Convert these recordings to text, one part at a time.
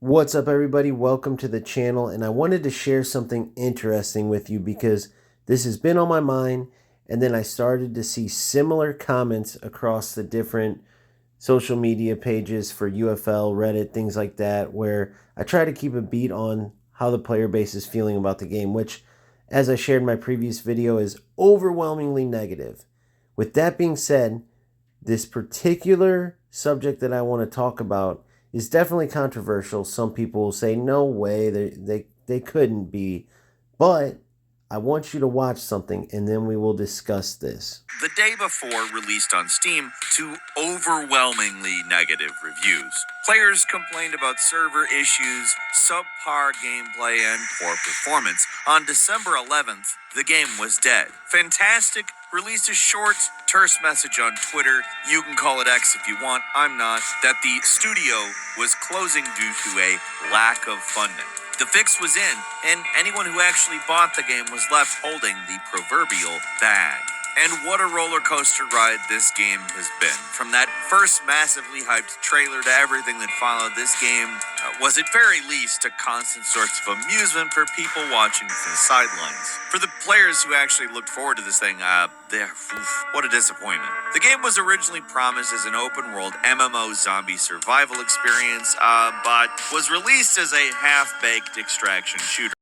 What's up, everybody? Welcome to the channel, and I wanted to share something interesting with you because this has been on my mind, and then I started to see similar comments across the different social media pages for UFL, Reddit, things like that, where I try to keep a beat on how the player base is feeling about the game, which, as I shared in my previous video, is overwhelmingly negative. With that being said, this particular subject that I want to talk about is definitely controversial. Some people will say, no way, they couldn't be. But I want you to watch something and then we will discuss this. The day before released on Steam to overwhelmingly negative reviews. Players complained about server issues, subpar gameplay, and poor performance. On December 11th, the game was dead. Fantastic released a short, terse message on Twitter, you can call it X if you want, I'm not, that the studio was closing due to a lack of funding. The fix was in, and anyone who actually bought the game was left holding the proverbial bag. And what a roller coaster ride this game has been. From that first massively hyped trailer to everything that followed, this game was at very least a constant source of amusement for people watching from the sidelines. For the players who actually looked forward to this thing, what a disappointment. The game was originally promised as an open-world MMO zombie survival experience, but was released as a half-baked extraction shooter.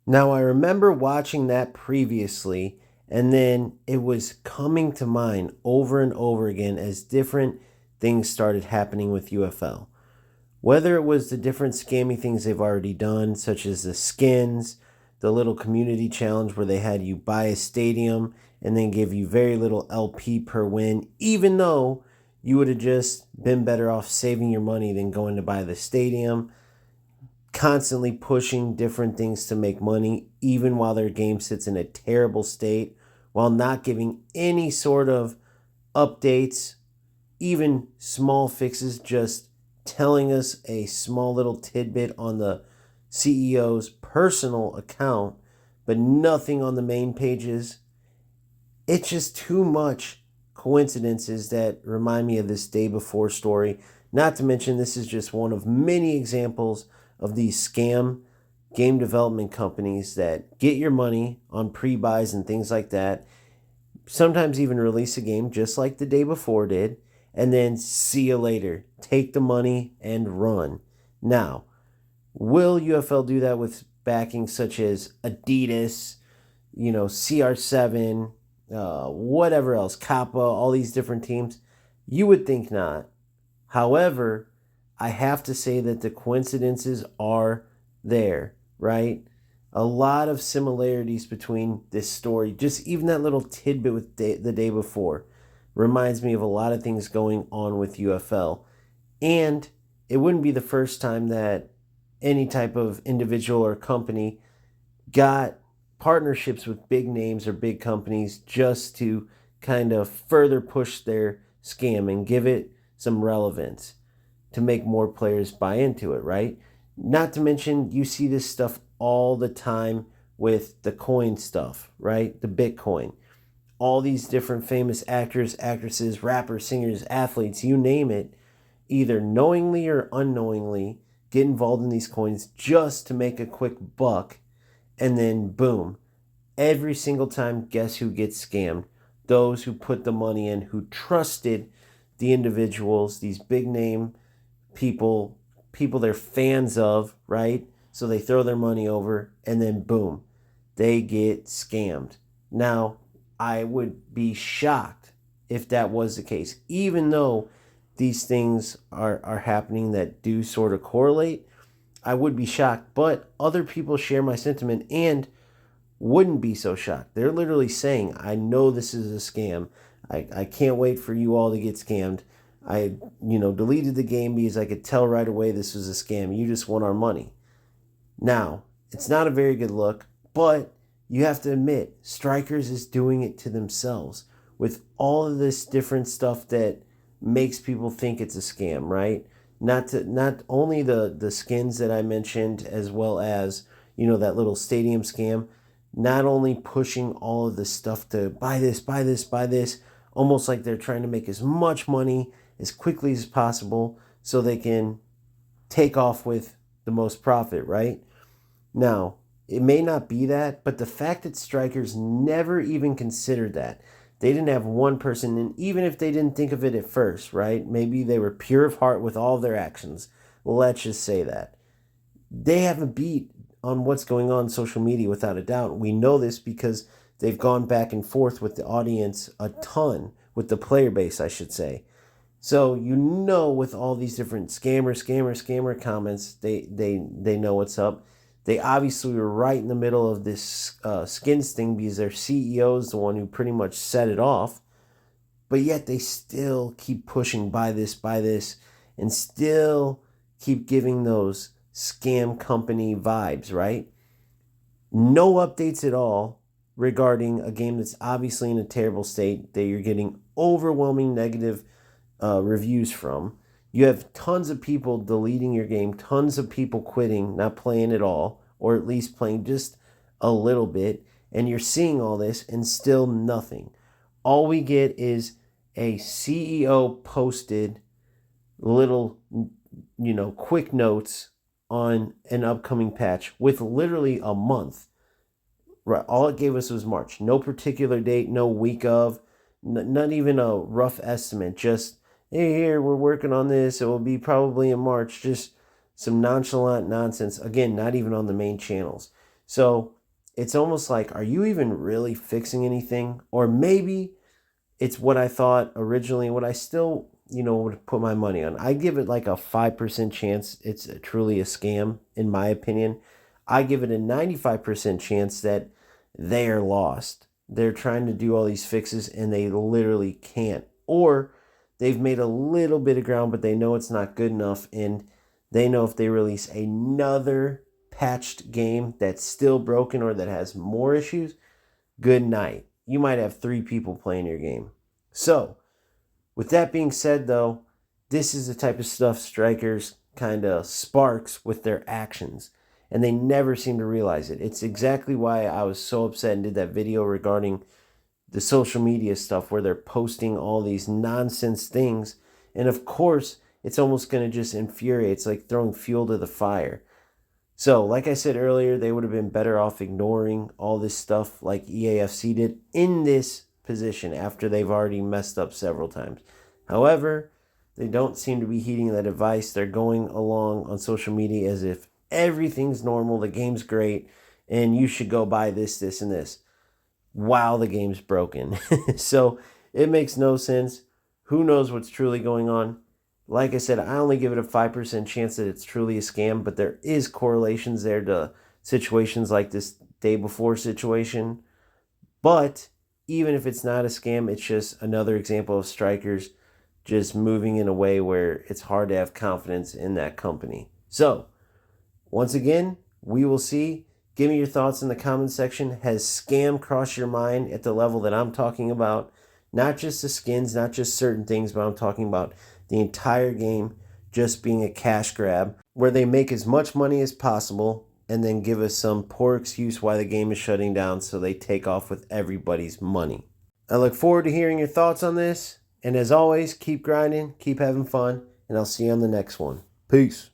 Now, I remember watching that previously, and then it was coming to mind over and over again as different things started happening with UFL. Whether it was the different scammy things they've already done, such as the skins, the little community challenge where they had you buy a stadium and then give you very little LP per win, even though you would have just been better off saving your money than going to buy the stadium, constantly pushing different things to make money, even while their game sits in a terrible state, while not giving any sort of updates, even small fixes, just telling us a small little tidbit on the CEO's personal account, but nothing on the main pages. It's just too much coincidences that remind me of this day before story. Not to mention, this is just one of many examples of these scam game development companies that get your money on pre-buys and things like that. Sometimes even release a game just like the day before did, and then see you later. Take the money and run. Now, will UFL do that with backing such as Adidas, CR7, whatever else, Kappa, all these different teams? You would think not. However, I have to say that the coincidences are there, right? A lot of similarities between this story. Just even that little tidbit with the day before reminds me of a lot of things going on with UFL. And it wouldn't be the first time that any type of individual or company got partnerships with big names or big companies just to kind of further push their scam and give it some relevance to make more players buy into it, right? Not to mention, you see this stuff all the time with the coin stuff, right? The Bitcoin. All these different famous actors, actresses, rappers, singers, athletes, you name it, either knowingly or unknowingly get involved in these coins just to make a quick buck, and then boom, every single time, guess who gets scammed? Those who put the money in, who trusted the individuals, these big name people they're fans of, right? So they throw their money over and then boom, they get scammed. Now, I would be shocked if that was the case, even though these things are happening that do sort of correlate. I would be shocked, but other people share my sentiment and wouldn't be so shocked. They're literally saying, I know this is a scam. I can't wait for you all to get scammed. I, deleted the game because I could tell right away this was a scam. You just want our money. Now, it's not a very good look, but you have to admit, Strikerz is doing it to themselves with all of this different stuff that makes people think it's a scam, right? Not only the skins that I mentioned, as well as, that little stadium scam, not only pushing all of this stuff to buy this, buy this, buy this, almost like they're trying to make as much money as quickly as possible so they can take off with the most profit, right? Now, it may not be that, but the fact that Strikerz never even considered that, they didn't have one person, and even if they didn't think of it at first, right? Maybe they were pure of heart with all their actions. Let's just say that. They have a beat on what's going on social media without a doubt. We know this because they've gone back and forth with the audience a ton, with the player base, I should say. So with all these different scammer comments, they know what's up. They obviously were right in the middle of this skins thing because their CEO is the one who pretty much set it off. But yet they still keep pushing buy this, and still keep giving those scam company vibes, right? No updates at all regarding a game that's obviously in a terrible state that you're getting overwhelming negative reviews from. You have tons of people deleting your game, tons of people quitting, not playing at all, or at least playing just a little bit, and you're seeing all this and still nothing. All we get is a CEO posted little, quick notes on an upcoming patch with literally a month. Right, all it gave us was March. No particular date, no week of, not even a rough estimate. Just, hey, here, we're working on this. It will be probably in March. Just some nonchalant nonsense. Again, not even on the main channels. So it's almost like, are you even really fixing anything? Or maybe it's what I thought originally, what I still, would put my money on. I give it like a 5% chance it's truly a scam, in my opinion. I give it a 95% chance that they are lost. They're trying to do all these fixes and they literally can't. Or they've made a little bit of ground, but they know it's not good enough. And they know if they release another patched game that's still broken or that has more issues, good night. You might have 3 people playing your game. So, with that being said, though, this is the type of stuff Strikerz kind of sparks with their actions, and they never seem to realize it. It's exactly why I was so upset and did that video regarding the social media stuff where they're posting all these nonsense things, and of course, it's almost going to just infuriate. It's like throwing fuel to the fire. So, like I said earlier, they would have been better off ignoring all this stuff like EAFC did in this position after they've already messed up several times. However, they don't seem to be heeding that advice. They're going along on social media as if everything's normal, the game's great, and you should go buy this, and this, while the game's broken. So it makes no sense. Who knows what's truly going on? Like I said, I only give it a 5% chance that it's truly a scam, but there is correlations there to situations like this day before situation. But even if it's not a scam, it's just another example of Strikerz just moving in a way where it's hard to have confidence in that company. So, once again, we will see. Give me your thoughts in the comment section. Has scam crossed your mind at the level that I'm talking about? Not just the skins, not just certain things, but I'm talking about the entire game just being a cash grab where they make as much money as possible and then give us some poor excuse why the game is shutting down so they take off with everybody's money. I look forward to hearing your thoughts on this. And as always, keep grinding, keep having fun, and I'll see you on the next one. Peace.